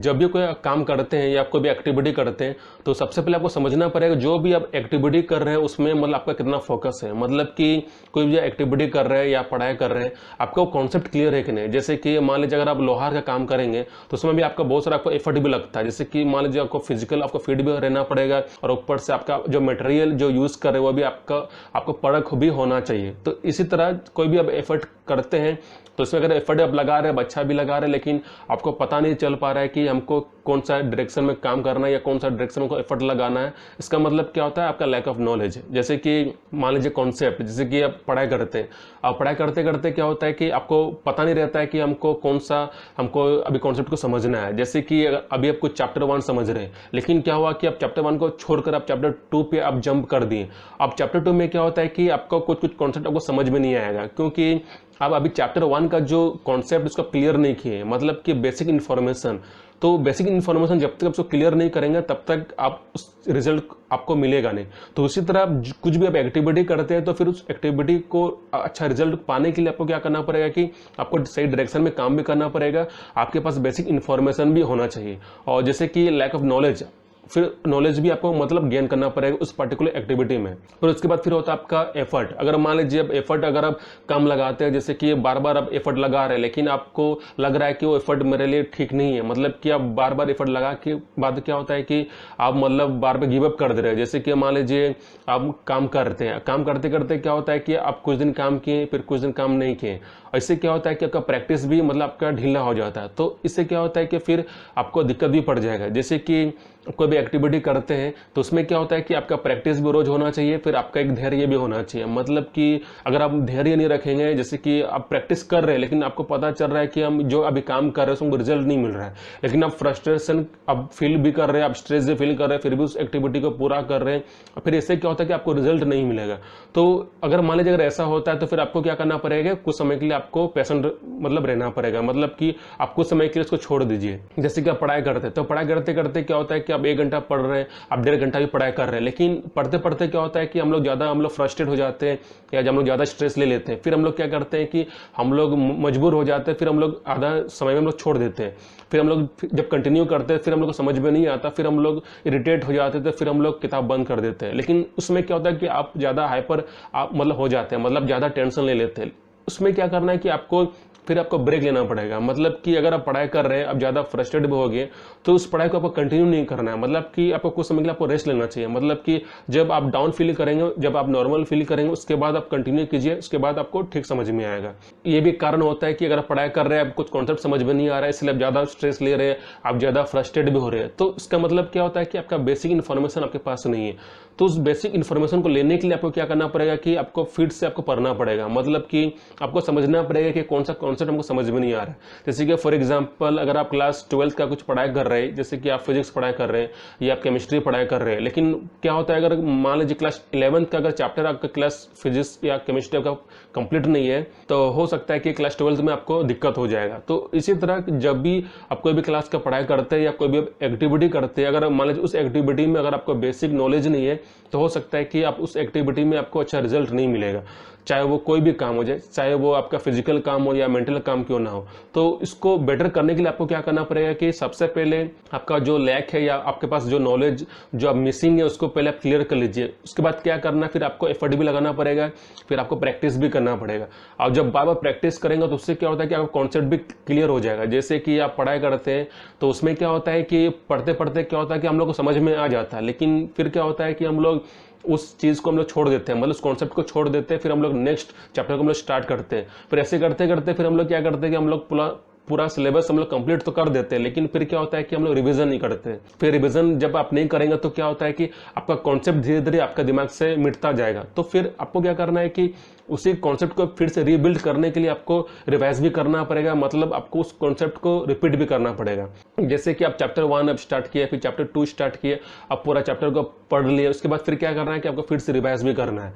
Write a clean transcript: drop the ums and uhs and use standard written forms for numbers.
जब भी कोई काम करते हैं या कोई भी एक्टिविटी करते हैं तो सबसे पहले आपको समझना पड़ेगा जो भी आप एक्टिविटी कर रहे हैं उसमें मतलब आपका कितना फोकस है। मतलब कि कोई भी एक्टिविटी कर रहे हैं या पढ़ाई कर रहे हैं, आपका वो कॉन्सेप्ट क्लियर है कि नहीं। जैसे कि मान लीजिए अगर आप लोहार का काम करेंगे तो उसमें भी आपका बहुत सारा आपको एफर्ट भी लगता है। जैसे कि मान लीजिए आपको फिजिकल आपको फिट भी रहना पड़ेगा और ऊपर से आपका जो मटेरियल जो यूज़ कर रहे हैं वो भी आपको परख भी होना चाहिए। तो इसी तरह कोई भी आप एफर्ट करते हैं तो इसमें अगर एफर्ट आप लगा रहे हैं, अच्छा भी लगा रहे हैं, लेकिन आपको पता नहीं चल पा रहा है कि हमको कौन सा डायरेक्शन में काम करना है या कौन सा डायरेक्शन को एफर्ट लगाना है। इसका मतलब क्या होता है, आपका लैक ऑफ नॉलेज है। जैसे कि मान लीजिए कॉन्सेप्ट, जैसे कि आप पढ़ाई करते हैं, अब पढ़ाई करते करते क्या होता है कि आपको पता नहीं रहता है कि हमको अभी कॉन्सेप्ट को समझना है। जैसे कि अभी आप कुछ चैप्टर 1 समझ रहे हैं, लेकिन क्या हुआ कि आप चैप्टर 1 को छोड़कर आप चैप्टर 2 पे आप जंप कर दिए। अब चैप्टर 2 में क्या होता है कि आपको कुछ कॉन्सेप्ट आपको समझ में नहीं आएगा, क्योंकि आप अभी चैप्टर 1 का जो कॉन्सेप्ट उसको क्लियर नहीं किए, मतलब कि बेसिक इन्फॉर्मेशन। तो बेसिक इन्फॉर्मेशन जब तक आप उसको क्लियर नहीं करेंगे तब तक आप उस रिजल्ट आपको मिलेगा नहीं। तो उसी तरह आप कुछ भी आप एक्टिविटी करते हैं तो फिर उस एक्टिविटी को अच्छा रिजल्ट पाने के लिए आपको क्या करना पड़ेगा कि आपको सही डायरेक्शन में काम भी करना पड़ेगा, आपके पास बेसिक इन्फॉर्मेशन भी होना चाहिए। और जैसे कि लैक ऑफ नॉलेज, फिर नॉलेज भी आपको मतलब गेन करना पड़ेगा उस पर्टिकुलर एक्टिविटी में। फिर उसके बाद फिर होता है आपका एफर्ट। अगर मान लीजिए आप एफर्ट अगर आप कम लगाते हैं, जैसे कि बार बार आप एफर्ट लगा रहे हैं लेकिन आपको लग रहा है कि वो एफर्ट मेरे लिए ठीक नहीं है, मतलब कि आप बार बार एफर्ट लगा के बाद क्या होता है कि आप मतलब बार बार गिव अप कर दे रहे हैं। जैसे कि मान लीजिए आप काम करते हैं, काम करते करते क्या होता है कि आप कुछ दिन काम किए फिर कुछ दिन काम नहीं किए, इससे क्या होता है कि आपका प्रैक्टिस भी मतलब आपका ढीला हो जाता है। तो इससे क्या होता है कि फिर आपको दिक्कत भी पड़ जाएगा। जैसे कि कोई भी एक्टिविटी करते हैं तो उसमें क्या होता है कि आपका प्रैक्टिस भी रोज होना चाहिए, फिर आपका एक धैर्य भी होना चाहिए। मतलब कि अगर आप धैर्य नहीं रखेंगे, जैसे कि आप प्रैक्टिस कर रहे हैं लेकिन आपको पता चल रहा है कि हम जो अभी काम कर रहे हैं उसमें रिजल्ट नहीं मिल रहा है, लेकिन आप फ्रस्ट्रेशन आप फील भी कर रहे हैं, आप स्ट्रेस भी फील कर रहे हैं, फिर भी उस एक्टिविटी को पूरा कर रहे हैं, फिर इससे क्या होता है कि आपको रिजल्ट नहीं मिलेगा। तो अगर मान लीजिए अगर ऐसा होता है तो फिर आपको क्या करना पड़ेगा, कुछ समय के लिए आपको पेशेंट मतलब रहना पड़ेगा। मतलब कि आप कुछ समय के लिए उसको छोड़ दीजिए। जैसे कि आप पढ़ाई करते हैं तो पढ़ाई करते करते क्या होता है कि आप 1 घंटा पढ़ रहे हैं, आप 1.5 घंटा भी पढ़ाई कर रहे हैं, लेकिन पढ़ते पढ़ते क्या होता है कि हम लोग फ्रस्ट्रेट हो जाते हैं या हम लोग ज़्यादा स्ट्रेस ले लेते हैं। फिर हम लोग क्या करते हैं कि हम लोग मजबूर हो जाते हैं, फिर हम लोग आधा समय में हम लोग छोड़ देते हैं। फिर हम लोग जब कंटिन्यू करते हैं फिर हम लोग को समझ में नहीं आता, फिर हम लोग इरिटेट हो जाते थे, फिर हम लोग किताब बंद कर देते हैं। लेकिन उसमें क्या होता है कि आप ज़्यादा हाइपर आप मतलब हो जाते हैं, मतलब ज़्यादा टेंशन ले लेते हैं। उसमें क्या करना है कि फिर आपको ब्रेक लेना पड़ेगा। मतलब कि अगर आप पढ़ाई कर रहे हैं, अब ज़्यादा फ्रस्ट्रेट भी हो गए तो उस पढ़ाई को आपको कंटिन्यू नहीं करना है। मतलब कि आपको कुछ समय के लिए आपको रेस्ट लेना चाहिए। मतलब कि जब आप डाउन फील करेंगे, जब आप नॉर्मल फील करेंगे, उसके बाद आप कंटिन्यू कीजिए, उसके बाद आपको ठीक समझ में आएगा। ये भी कारण होता है कि अगर आप पढ़ाई कर रहे हैं, आप कुछ कॉन्सेप्ट समझ में नहीं आ रहा है, इसलिए आप ज़्यादा स्ट्रेस ले रहे हैं, आप ज़्यादा फ्रस्ट्रेट भी हो रहे हैं। तो इसका मतलब क्या होता है कि आपका बेसिक इन्फॉर्मेशन आपके पास नहीं है। तो उस बेसिक इन्फॉर्मेशन को लेने के लिए आपको क्या करना पड़ेगा कि आपको फिर से आपको पढ़ना पड़ेगा। मतलब कि आपको समझना पड़ेगा कि कौन सा कॉन्सेप्ट हमको समझ में नहीं आ रहा है। जैसे कि फॉर एग्जांपल अगर आप क्लास 12th का कुछ पढ़ाई कर रहे हैं, जैसे कि आप फिजिक्स पढ़ाई कर रहे हैं या आप केमिस्ट्री पढ़ाई कर रहे हैं, लेकिन क्या होता है अगर मान लीजिए क्लास 11th का अगर चैप्टर आपका क्लास फिजिक्स या केमिस्ट्री आपका कंप्लीट नहीं है तो हो सकता है कि क्लास 12th में आपको दिक्कत हो जाएगा। तो इसी तरह जब भी आप कोई भी क्लास का पढ़ाई करते हैं या कोई भी एक्टिविटी करते हैं, अगर मान लीजिए उस एक्टिविटी में अगर आपको बेसिक नॉलेज नहीं है तो हो सकता है कि आप उस एक्टिविटी में आपको अच्छा रिजल्ट नहीं मिलेगा, चाहे वो कोई भी काम हो जाए, चाहे वो आपका फिजिकल काम हो या मेंटल काम क्यों ना हो। तो इसको बेटर करने के लिए आपको क्या करना पड़ेगा कि सबसे पहले आपका जो लैक है या आपके पास जो नॉलेज जो आप मिसिंग है उसको पहले आप क्लियर कर लीजिए। उसके बाद क्या करना, फिर आपको एफर्ट भी लगाना पड़ेगा, फिर आपको प्रैक्टिस भी करना पड़ेगा। और जब बार बार प्रैक्टिस करेंगे तो उससे क्या होता है कि आपका कॉन्सेप्ट भी क्लियर हो जाएगा। जैसे कि आप पढ़ाई करते हैं तो उसमें क्या होता है कि पढ़ते पढ़ते क्या होता है कि हम लोग को समझ में आ जाता है, लेकिन फिर क्या होता है कि हम लोग उस चीज़ को हम लोग छोड़ देते हैं, मतलब उस कॉन्सेप्ट को छोड़ देते हैं, फिर हम लोग नेक्स्ट चैप्टर को हम लोग स्टार्ट करते हैं। फिर ऐसे करते करते फिर हम लोग क्या करते हैं कि हम लोग पूरा सिलेबस हम लोग कंप्लीट तो कर देते हैं, लेकिन फिर क्या होता है कि हम लोग रिवीजन नहीं करते। फिर रिवीजन जब आप नहीं करेंगे तो क्या होता है कि आपका कॉन्सेप्ट धीरे धीरे आपका दिमाग से मिटता जाएगा। तो फिर आपको क्या करना है कि उसी कॉन्सेप्ट को फिर से रीबिल्ड करने के लिए आपको रिवाइज भी करना पड़ेगा, मतलब आपको उस कॉन्सेप्ट को रिपीट भी करना पड़ेगा। जैसे कि आप चैप्टर 1 अब स्टार्ट किया, फिर चैप्टर 2 स्टार्ट किए, अब पूरा चैप्टर को पढ़ लिया, उसके बाद फिर क्या करना है कि आपको फिर से रिवाइज भी करना है।